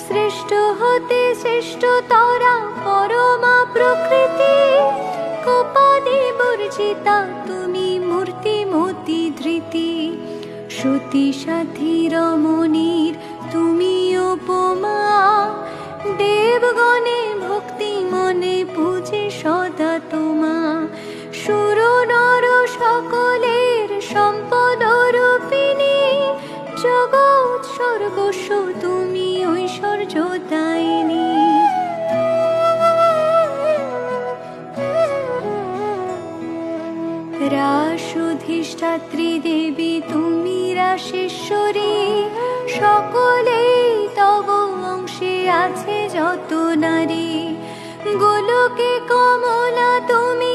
শ্রেষ্ঠ হতে শ্রেষ্ঠ তরা পরমা প্রকৃতি, কোপাদি বর্জিতা তুমি মূর্তিমতি ধৃতি। সতী সাথী রমণীর তুমি উপমা, দেবগণে ভক্তি মনে পূজে সদা তোমা। সুর নর সকলের সম্পদ রূপিণী, জগৎ সর্বস্ব তুমি ঐশ্বর্য দায়িনী। রাসধিষ্ঠাত্রী দেবী তুমি রাসেশ্বরী, সকলেই তব অংশে আছে যত নারী। গোলকে কমলা তুমি